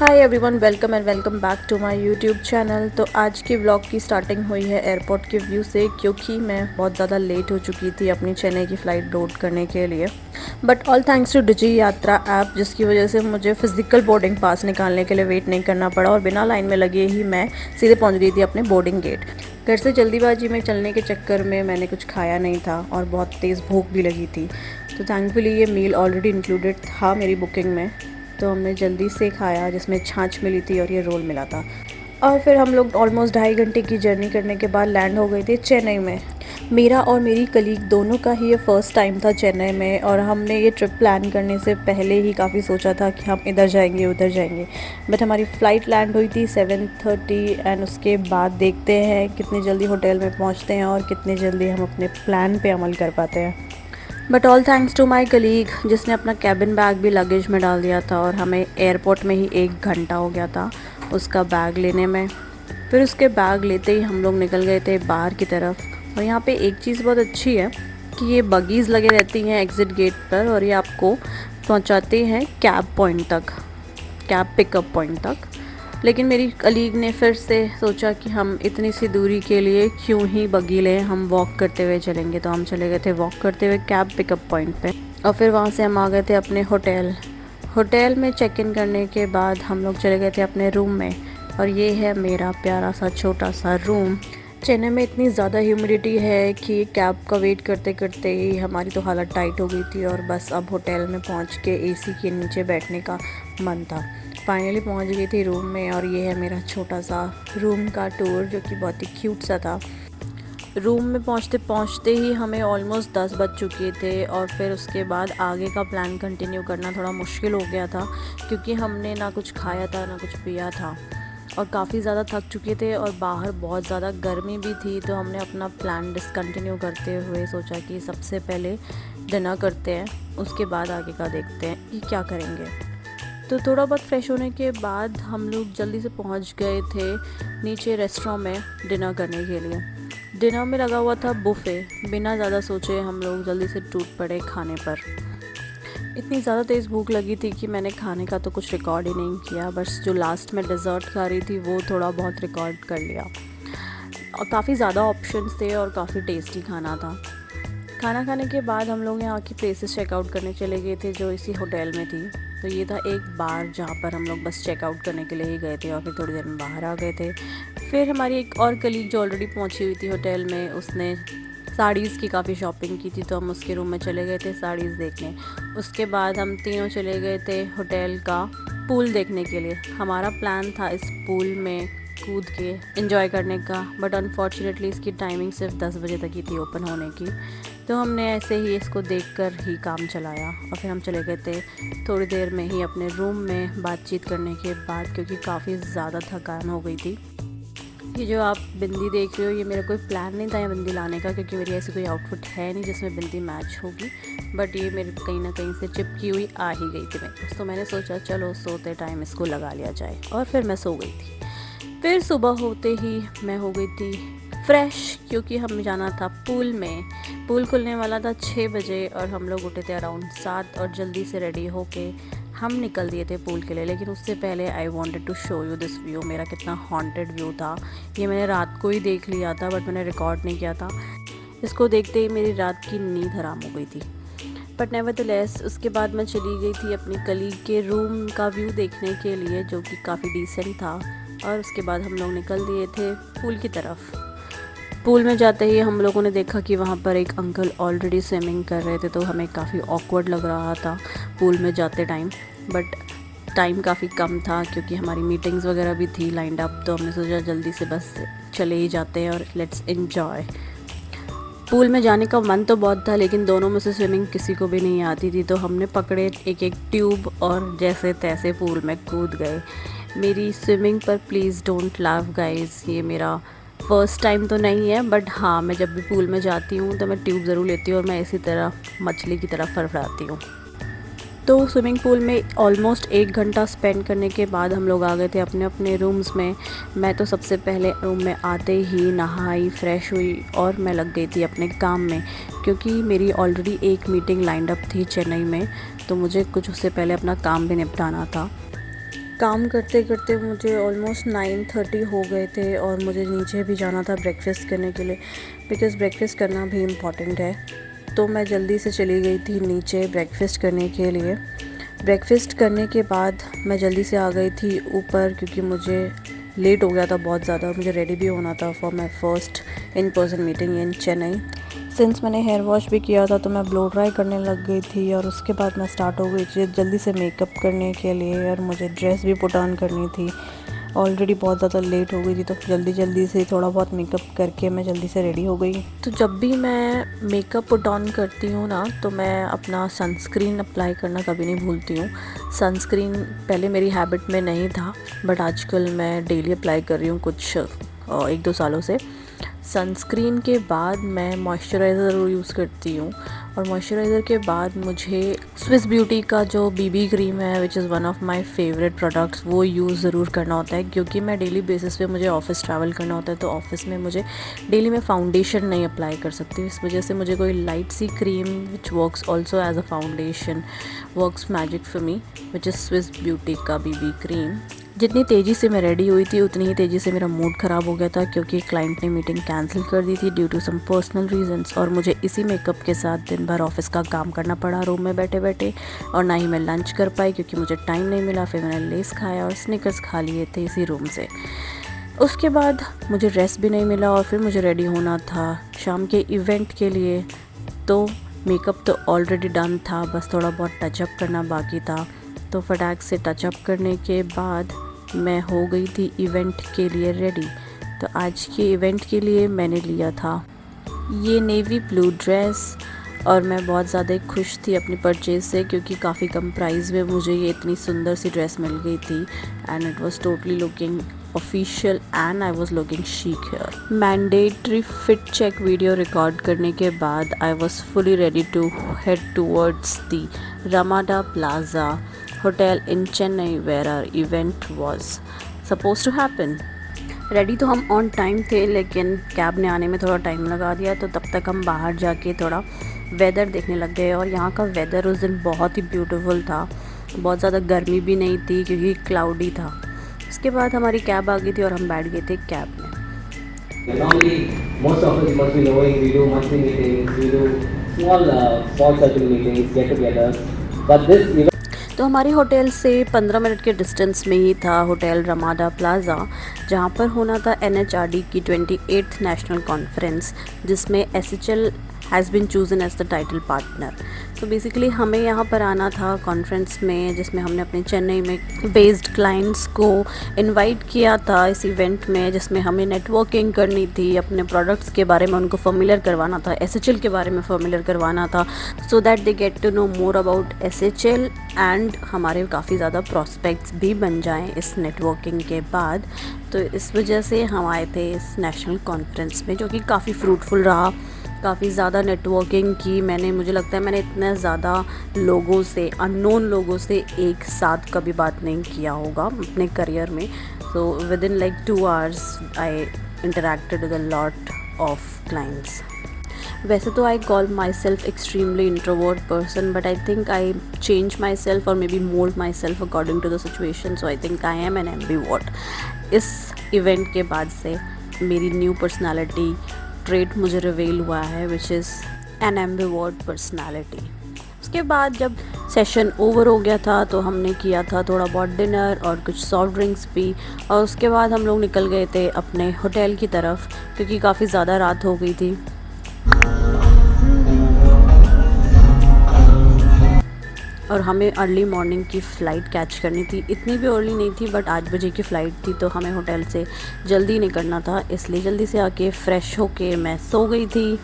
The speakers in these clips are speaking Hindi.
Hi everyone, welcome and welcome back to my YouTube channel. तो आज की व्लॉग की स्टार्टिंग हुई है एयरपोर्ट के व्यू से, क्योंकि मैं बहुत ज़्यादा लेट हो चुकी थी अपनी चेन्नई की फ़्लाइट बोर्ड करने के लिए। But all thanks to Digi Yatra app, जिसकी वजह से मुझे फ़िज़िकल बोर्डिंग पास निकालने के लिए वेट नहीं करना पड़ा और बिना लाइन में लगे ही मैं सीधे पहुँच गई थी अपने बोर्डिंग गेट। घर से जल्दीबाजी में चलने के चक्कर में मैंने कुछ खाया नहीं था और बहुत तेज़ भूख भी लगी थी। तो थैंकफुली ये मील ऑलरेडी इंक्लूडेड था मेरी बुकिंग में, तो हमने जल्दी से खाया, जिसमें छाछ मिली थी और ये रोल मिला था। और फिर हम लोग ऑलमोस्ट 2.5 घंटे की जर्नी करने के बाद लैंड हो गए थे चेन्नई में। मेरा और मेरी कलीग दोनों का ही ये फ़र्स्ट टाइम था चेन्नई में, और हमने ये ट्रिप प्लान करने से पहले ही काफ़ी सोचा था कि हम इधर जाएंगे उधर जाएंगे। बट हमारी फ़्लाइट लैंड हुई थी 7:30 एंड उसके बाद देखते हैं कितनी जल्दी होटल में पहुंचते हैं और कितनी जल्दी हम अपने प्लान पे अमल कर पाते हैं। But all thanks to my colleague, जिसने अपना कैबिन बैग भी लगेज में डाल दिया था, और हमें एयरपोर्ट में ही 1 घंटा हो गया था उसका बैग लेने में। फिर उसके बैग लेते ही हम लोग निकल गए थे बाहर की तरफ। और यहाँ पे एक चीज़ बहुत अच्छी है कि ये बगीज़ लगे रहती हैं एग्ज़िट गेट पर, और ये आपको पहुँचाते हैं कैब पॉइंट तक, कैब पिकअप पॉइंट तक। लेकिन मेरी कलीग ने फिर से सोचा कि हम इतनी सी दूरी के लिए क्यों ही बगी लें, हम वॉक करते हुए चलेंगे। तो हम चले गए थे वॉक करते हुए कैब पिकअप पॉइंट पे, और फिर वहाँ से हम आ गए थे अपने होटल में चेक इन करने के बाद हम लोग चले गए थे अपने रूम में। और ये है मेरा प्यारा सा छोटा सा रूम। चेन्नई में इतनी ज़्यादा ह्यूमिडिटी है कि कैब का वेट करते करते ही हमारी तो हालत टाइट हो गई थी, और बस अब होटल में पहुँच के एसी के नीचे बैठने का मन था। फाइनली पहुंच गई थी रूम में, और ये है मेरा छोटा सा रूम का टूर, जो कि बहुत ही क्यूट सा था। रूम में पहुंचते पहुंचते ही हमें ऑलमोस्ट 10 बज चुके थे, और फिर उसके बाद आगे का प्लान कंटिन्यू करना थोड़ा मुश्किल हो गया था, क्योंकि हमने ना कुछ खाया था ना कुछ पिया था, और काफ़ी ज़्यादा थक चुके थे, और बाहर बहुत ज़्यादा गर्मी भी थी। तो हमने अपना प्लान डिसकंटिन्यू करते हुए सोचा कि सबसे पहले डिनर करते हैं, उसके बाद आगे का देखते हैं कि क्या करेंगे। तो थोड़ा बहुत फ्रेश होने के बाद हम लोग जल्दी से पहुंच गए थे नीचे रेस्टोरेंट में डिनर करने के लिए। डिनर में लगा हुआ था बुफ़े। बिना ज़्यादा सोचे हम लोग जल्दी से टूट पड़े खाने पर। इतनी ज़्यादा तेज़ भूख लगी थी कि मैंने खाने का तो कुछ रिकॉर्ड ही नहीं किया, बस जो लास्ट में डिज़र्ट खा रही थी वो थोड़ा बहुत रिकॉर्ड कर लिया। और काफ़ी ज़्यादा ऑप्शंस थे और काफ़ी टेस्टी खाना था। खाना खाने के बाद हम लोग यहाँ की प्लेसेस चेकआउट करने चले गए थे जो इसी होटल में थी। तो ये था एक बार जहाँ पर हम लोग बस चेकआउट करने के लिए ही गए थे, और फिर थोड़ी देर में बाहर आ गए थे। फिर हमारी एक और कलीग जो ऑलरेडी पहुँची हुई थी होटल में, उसने साड़ीज़ की काफ़ी शॉपिंग की थी, तो हम उसके रूम में चले गए थे साड़ीज़ देखने। उसके बाद हम तीनों चले गए थे होटल का पूल देखने के लिए। हमारा प्लान था इस पूल में कूद के एंजॉय करने का, बट अनफॉर्चुनेटली इसकी टाइमिंग सिर्फ 10 बजे तक ही थी ओपन होने की। तो हमने ऐसे ही इसको देखकर ही काम चलाया, और फिर हम चले गए थे थोड़ी देर में ही अपने रूम में बातचीत करने के बाद, क्योंकि काफ़ी ज़्यादा थकान हो गई थी। ये जो आप बिंदी देख रहे हो, ये मेरा कोई प्लान नहीं था ये बिंदी लाने का, क्योंकि मेरी ऐसी कोई आउटफिट है नहीं जिसमें बिंदी मैच होगी। बट ये मेरे कहीं ना कहीं से चिपकी हुई आ ही गई थी मेरे पास, तो मैंने सोचा चलो सोते टाइम इसको लगा लिया जाए, और फिर मैं सो गई थी। फिर सुबह होते ही मैं हो गई थी फ्रेश, क्योंकि हमें जाना था पूल में। पूल खुलने वाला था 6 बजे, और हम लोग उठे थे अराउंड 7, और जल्दी से रेडी होके हम निकल दिए थे पूल के लिए। लेकिन उससे पहले I wanted to show you this view. मेरा कितना हॉन्टेड व्यू था, ये मैंने रात को ही देख लिया था, बट मैंने रिकॉर्ड नहीं किया था। इसको देखते ही मेरी रात की नींद हराम हो गई थी। बट नेवरदलेस उसके बाद मैं चली गई थी अपनी कलीग के रूम का व्यू देखने के लिए, जो कि काफ़ी डिसेंट था। और उसके बाद हम लोग निकल दिए थे पूल की तरफ। पूल में जाते ही हम लोगों ने देखा कि वहाँ पर एक अंकल ऑलरेडी स्विमिंग कर रहे थे, तो हमें काफ़ी ऑकवर्ड लग रहा था पूल में जाते टाइम। बट टाइम काफ़ी कम था, क्योंकि हमारी मीटिंग्स वगैरह भी थी लाइंड अप, तो हमने सोचा जल्दी से बस चले ही जाते हैं और लेट्स एन्जॉय। पूल में जाने का मन तो बहुत था, लेकिन दोनों में से स्विमिंग किसी को भी नहीं आती थी, तो हमने पकड़े एक एक ट्यूब और जैसे तैसे पूल में कूद गए। मेरी स्विमिंग पर प्लीज़ डोंट लाफ गाइस, ये मेरा फ़र्स्ट टाइम तो नहीं है, बट हाँ मैं जब भी पूल में जाती हूँ तो मैं ट्यूब ज़रूर लेती हूँ, और मैं इसी तरह मछली की तरह फड़फड़ाती हूँ। तो स्विमिंग पूल में ऑलमोस्ट 1 घंटा स्पेंड करने के बाद हम लोग आ गए थे अपने अपने रूम्स में। मैं तो सबसे पहले रूम में आते ही नहाई, फ्रेश हुई, और मैं लग गई थी अपने काम में, क्योंकि मेरी ऑलरेडी एक मीटिंग लाइंड अप थी चेन्नई में, तो मुझे कुछ उससे पहले अपना काम भी निपटाना था। काम करते करते मुझे ऑलमोस्ट 9:30 हो गए थे और मुझे नीचे भी जाना था ब्रेकफ़ास्ट करने के लिए, बिकॉज़ ब्रेकफ़ास्ट करना भी इम्पॉर्टेंट है। तो मैं जल्दी से चली गई थी नीचे ब्रेकफ़ास्ट करने के लिए। ब्रेकफ़ास्ट करने के बाद मैं जल्दी से आ गई थी ऊपर, क्योंकि मुझे लेट हो गया था बहुत ज़्यादा और मुझे रेडी भी होना था for my first in person meeting in Chennai. Since मैंने हेयर वॉश भी किया था तो मैं ब्लो ड्राई करने लग गई थी और उसके बाद मैं स्टार्ट हो गई थी जल्दी से मेकअप करने के लिए, और मुझे ड्रेस भी पुट ऑन करनी थी। ऑलरेडी बहुत ज़्यादा लेट हो गई थी तो जल्दी से थोड़ा बहुत मेकअप करके मैं जल्दी से रेडी हो गई। तो जब भी मैं मेकअप पुट ऑन करती हूँ ना, तो मैं अपना सनस्क्रीन अप्लाई करना कभी नहीं भूलती हूँ। सनस्क्रीन पहले मेरी हैबिट में नहीं था, बट आजकल मैं डेली अप्लाई कर रही हूँ कुछ 1-2 सालों से। सनस्क्रीन के बाद मैं मॉइस्चराइज़र यूज़ करती हूँ, और मॉइस्चराइज़र के बाद मुझे स्विस ब्यूटी का जो बीबी क्रीम है, which is one of my favourite products, वो यूज़ ज़रूर करना होता है, क्योंकि मैं डेली बेसिस पे मुझे ऑफ़िस ट्रैवल करना होता है। तो ऑफ़िस में मुझे डेली में फाउंडेशन नहीं अप्लाई कर सकती, इस वजह से मुझे कोई लाइट सी cream which works also as a foundation works magic for me, which is Swiss beauty का बीबी क्रीम। जितनी तेज़ी से मैं रेडी हुई थी उतनी ही तेज़ी से मेरा मूड ख़राब हो गया था, क्योंकि क्लाइंट ने मीटिंग कैंसिल कर दी थी due to some personal reasons, और मुझे इसी मेकअप के साथ दिन भर ऑफिस का काम करना पड़ा रूम में बैठे बैठे, और ना ही मैं लंच कर पाई क्योंकि मुझे टाइम नहीं मिला। फिर मैंने लेस खाया और स्निकर्स खा लिए थे इसी रूम से। उसके बाद मुझे रेस्ट भी नहीं मिला और फिर मुझे रेडी होना था शाम के इवेंट के लिए। तो मेकअप तो ऑलरेडी डन था, बस थोड़ा बहुत टचअप करना बाकी था। तो फटाक से टचअप करने के बाद मैं हो गई थी इवेंट के लिए रेडी। तो आज के इवेंट के लिए मैंने लिया था ये नेवी ब्लू ड्रेस, और मैं बहुत ज़्यादा खुश थी अपनी परचेज़ से, क्योंकि काफ़ी कम प्राइस में मुझे ये इतनी सुंदर सी ड्रेस मिल गई थी, and it was totally looking official and I was looking chic here. Mandatory fit check video record करने के बाद I was fully ready to head towards the Ramada Plaza hotel in Chennai where our event was suppose to happen. Ready तो हम ऑन टाइम थे, लेकिन कैब ने आने में थोड़ा टाइम लगा दिया, तो तब तक हम बाहर जाके थोड़ा वेदर देखने लग गए। और यहाँ का वेदर उस दिन बहुत ही ब्यूटीफुल था, बहुत ज़्यादा गर्मी भी नहीं थी क्योंकि क्लाउडी था। उसके बाद हमारी कैब आ गई थी और हम बैठ गए थे कैब में। Normally, most of us must be knowing we do monthly meetings, we do small circle meetings, get-togethers, but this event. तो हमारे होटल से 15 मिनट के डिस्टेंस में ही था होटल रमाडा प्लाज़ा, जहाँ पर होना था NHRD की 28th नेशनल कॉन्फ्रेंस, जिसमें SHL has been chosen as the title partner. तो बेसिकली हमें यहाँ पर आना था कॉन्फ्रेंस में, जिसमें हमने अपने चेन्नई में बेस्ड क्लाइंट्स को इनवाइट किया था इस इवेंट में, जिसमें हमें नेटवर्किंग करनी थी, अपने प्रोडक्ट्स के बारे में उनको फेमिलियर करवाना था, SHL के बारे में फेमिलियर करवाना था, so that they get to know more about SHL, and हमारे काफ़ी ज़्यादा प्रॉस्पेक्ट्स भी बन जाएं इस नेटवर्किंग के बाद। तो इस वजह से हम आए थे इस नेशनल कॉन्फ्रेंस में, जो कि काफ़ी फ्रूटफुल रहा। काफ़ी ज़्यादा नेटवर्किंग की मैंने, मुझे लगता है मैंने इतने ज़्यादा लोगों से, अननोन लोगों से एक साथ कभी बात नहीं किया होगा अपने करियर में। So with in like 2 hours I interacted with a lot of clients. वैसे तो I call myself extremely introvert person, but I think I change myself और maybe mould myself according to the situation, so I think I am an ambivert. इस इवेंट के बाद से मेरी न्यू पर्सनैलिटी ट्रेट मुझे रिवील हुआ है, which is an ambivert personality. उसके बाद जब सेशन ओवर हो गया था तो हमने किया था थोड़ा बहुत डिनर और कुछ सॉफ्ट ड्रिंक्स पी, और उसके बाद हम लोग निकल गए थे अपने होटल की तरफ, क्योंकि काफ़ी ज़्यादा रात हो गई थी। और हमें अर्ली मॉर्निंग की फ़्लाइट कैच करनी थी। इतनी भी अर्ली नहीं थी, बट 8 बजे की फ़्लाइट थी, तो हमें होटल से जल्दी निकलना था, इसलिए जल्दी से आके फ़्रेश होके मैं सो गई थी,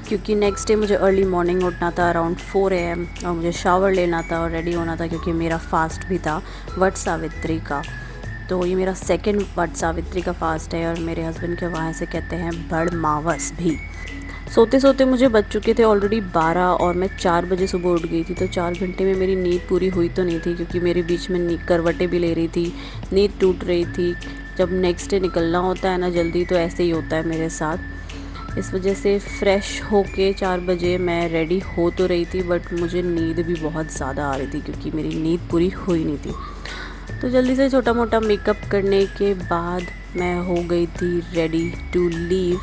क्योंकि नेक्स्ट डे मुझे अर्ली मॉर्निंग उठना था अराउंड 4 AM, और मुझे शावर लेना था और रेडी होना था, क्योंकि मेरा फ़ास्ट भी था वट सावित्री का। तो ये मेरा सेकेंड वट सावित्री का फ़ास्ट है, और मेरे हस्बैंड के वहाँ से कहते हैं बड़ मावस भी। सोते सोते मुझे बज चुके थे ऑलरेडी 12, और मैं 4 बजे सुबह उठ गई थी। तो 4 घंटे में मेरी नींद पूरी हुई तो नहीं थी, क्योंकि मेरे बीच में करवटें भी ले रही थी, नींद टूट रही थी। जब नेक्स्ट डे निकलना होता है ना जल्दी, तो ऐसे ही होता है मेरे साथ। इस वजह से फ़्रेश होके 4 बजे मैं रेडी हो तो रही थी, बट मुझे नींद भी बहुत ज़्यादा आ रही थी, क्योंकि मेरी नींद पूरी हुई नहीं थी। तो जल्दी से छोटा मोटा मेकअप करने के बाद मैं हो गई थी रेडी टू लीव।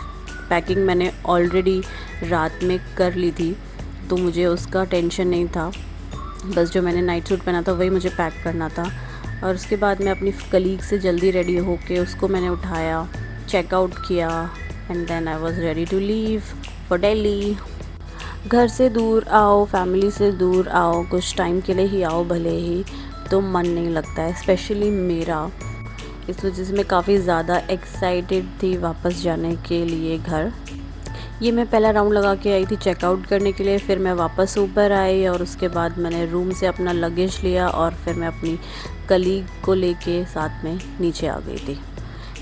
पैकिंग मैंने ऑलरेडी रात में कर ली थी, तो मुझे उसका टेंशन नहीं था। बस जो मैंने नाइट सूट पहना था वही मुझे पैक करना था। और उसके बाद मैं अपनी कलीग से जल्दी रेडी होके उसको मैंने उठाया, चेकआउट किया and then I was ready to leave for Delhi. घर से दूर आओ, फैमिली से दूर आओ, कुछ टाइम के लिए ही आओ भले ही, तो मन नहीं लगता है, स्पेशली मेरा। इस वजह से मैं काफ़ी ज़्यादा एक्साइटेड थी वापस जाने के लिए घर। ये मैं पहला राउंड लगा के आई थी चेकआउट करने के लिए, फिर मैं वापस ऊपर आई और उसके बाद मैंने रूम से अपना लगेज लिया और फिर मैं अपनी कलीग को लेके साथ में नीचे आ गई थी।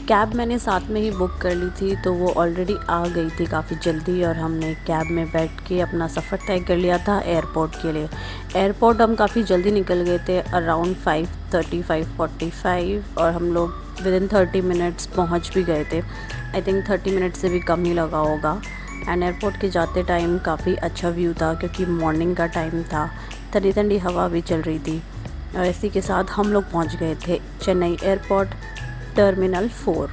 कैब मैंने साथ में ही बुक कर ली थी, तो वो ऑलरेडी आ गई थी काफ़ी जल्दी और हमने कैब में बैठ के अपना सफ़र तय कर लिया था एयरपोर्ट के लिए। एयरपोर्ट हम काफ़ी जल्दी निकल गए थे, अराउंड 5:30 5:45, और हम लोग विदिन 30 मिनट्स पहुंच भी गए थे। आई थिंक 30 मिनट से भी कम ही लगा होगा। एंड एयरपोर्ट के जाते टाइम काफ़ी अच्छा व्यू था क्योंकि मॉर्निंग का टाइम था, ठंडी ठंडी हवा भी चल रही थी। और इसी के साथ हम लोग पहुँच गए थे चेन्नई एयरपोर्ट टर्मिनल 4।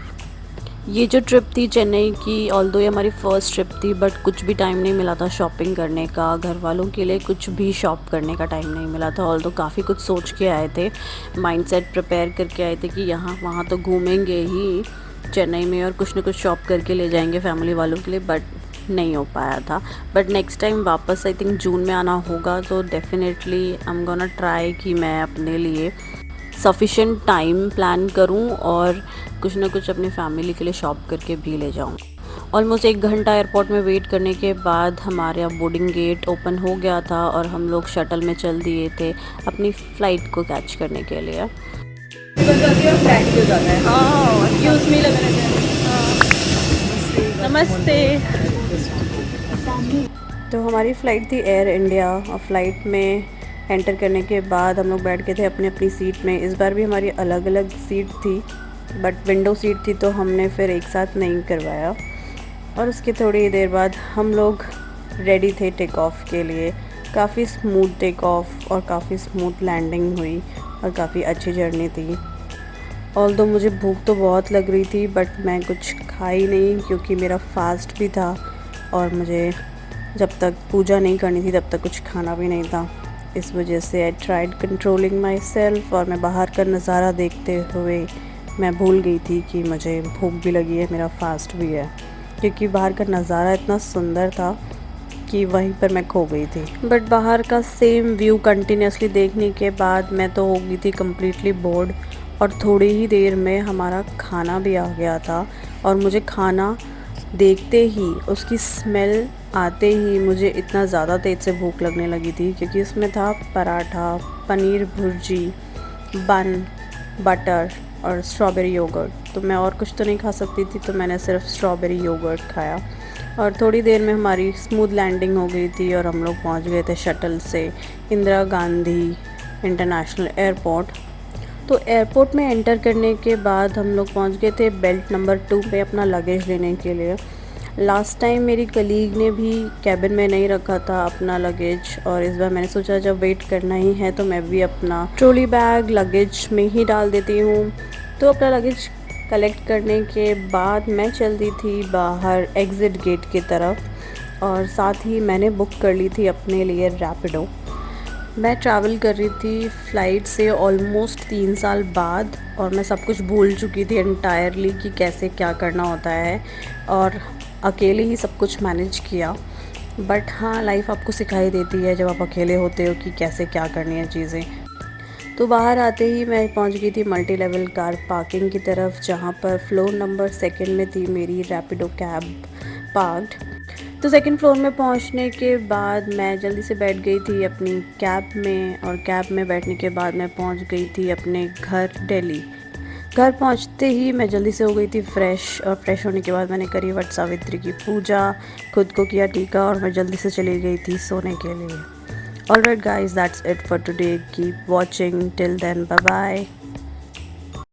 ये जो ट्रिप थी चेन्नई की, ऑल्दो ये हमारी फ़र्स्ट ट्रिप थी, बट कुछ भी टाइम नहीं मिला था शॉपिंग करने का। घर वालों के लिए कुछ भी शॉप करने का टाइम नहीं मिला था। ऑल्दो काफ़ी कुछ सोच के आए थे, माइंडसेट प्रिपेयर करके आए थे कि यहाँ वहाँ तो घूमेंगे ही चेन्नई में और कुछ ना कुछ शॉप करके ले जाएंगे फैमिली वालों के लिए, बट नहीं हो पाया था। बट नेक्स्ट टाइम वापस आई थिंक जून में आना होगा, तो definitely I am gonna try कि मैं अपने लिए सफिशेंट टाइम प्लान करूं और कुछ ना कुछ अपनी फैमिली के लिए शॉप करके भी ले जाऊं। ऑलमोस्ट 1 घंटा एयरपोर्ट में वेट करने के बाद हमारा बोर्डिंग गेट ओपन हो गया था और हम लोग शटल में चल दिए थे अपनी फ़्लाइट को कैच करने के लिए। नमस्ते। तो हमारी फ़्लाइट थी एयर इंडिया और फ्लाइट में एंटर करने के बाद हम लोग बैठ गए थे अपनी अपनी सीट में। इस बार भी हमारी अलग अलग सीट थी, बट विंडो सीट थी, तो हमने फिर एक साथ नहीं करवाया। और उसके थोड़ी देर बाद हम लोग रेडी थे टेक ऑफ के लिए। काफ़ी स्मूथ टेक ऑफ और काफ़ी स्मूथ लैंडिंग हुई और काफ़ी अच्छी जर्नी थी। ऑल्दो मुझे भूख तो बहुत लग रही थी, बट मैं कुछ खाई नहीं क्योंकि मेरा फास्ट भी था और मुझे जब तक पूजा नहीं करनी थी तब तक कुछ खाना भी नहीं था। इस वजह से I tried controlling my self, और मैं बाहर का नज़ारा देखते हुए मैं भूल गई थी कि मुझे भूख भी लगी है, मेरा फास्ट भी है, क्योंकि बाहर का नज़ारा इतना सुंदर था कि वहीं पर मैं खो गई थी। बट बाहर का सेम व्यू कंटिन्यूसली देखने के बाद मैं तो हो गई थी कम्प्लीटली बोर्ड, और थोड़ी ही देर में हमारा खाना भी आ गया था। और मुझे खाना देखते ही, उसकी स्मेल आते ही मुझे इतना ज़्यादा तेज़ से भूख लगने लगी थी, क्योंकि उसमें था पराठा, पनीर भुर्जी, बन, बटर और स्ट्रॉबेरी योगर्ट। तो मैं और कुछ तो नहीं खा सकती थी, तो मैंने सिर्फ स्ट्रॉबेरी योगर्ट खाया। और थोड़ी देर में हमारी स्मूथ लैंडिंग हो गई थी और हम लोग पहुंच गए थे शटल से इंदिरा गांधी इंटरनेशनल एयरपोर्ट। तो एयरपोर्ट में एंटर करने के बाद हम लोग पहुंच गए थे बेल्ट नंबर 2 पे अपना लगेज लेने के लिए। लास्ट टाइम मेरी कलीग ने भी कैबिन में नहीं रखा था अपना लगेज, और इस बार मैंने सोचा जब वेट करना ही है तो मैं भी अपना ट्रॉली बैग लगेज में ही डाल देती हूँ। तो अपना लगेज कलेक्ट करने के बाद मैं चल दी थी बाहर एग्ज़िट गेट की तरफ, और साथ ही मैंने बुक कर ली थी अपने लिए रैपिडो। मैं ट्रैवल कर रही थी फ़्लाइट से ऑलमोस्ट 3 साल बाद, और मैं सब कुछ भूल चुकी थी एंटायरली कि कैसे क्या करना होता है, और अकेले ही सब कुछ मैनेज किया। बट हाँ, लाइफ आपको सिखाई देती है जब आप अकेले होते हो कि कैसे क्या करनी है चीज़ें। तो बाहर आते ही मैं पहुंच गई थी मल्टी लेवल कार पार्किंग की तरफ, जहां पर फ्लोर नंबर 2 में थी मेरी रैपिडो कैब पार्क्ड। तो 2nd फ्लोर में पहुंचने के बाद मैं जल्दी से बैठ गई थी अपनी कैब में, और कैब में बैठने के बाद मैं पहुंच गई थी अपने घर दिल्ली। घर पहुंचते ही मैं जल्दी से हो गई थी फ्रेश, और फ्रेश होने के बाद मैंने करी वट सावित्री की पूजा, खुद को किया टीका, और मैं जल्दी से चली गई थी सोने के लिए। Alright guys, that's it for today. Keep watching. Till then, bye bye.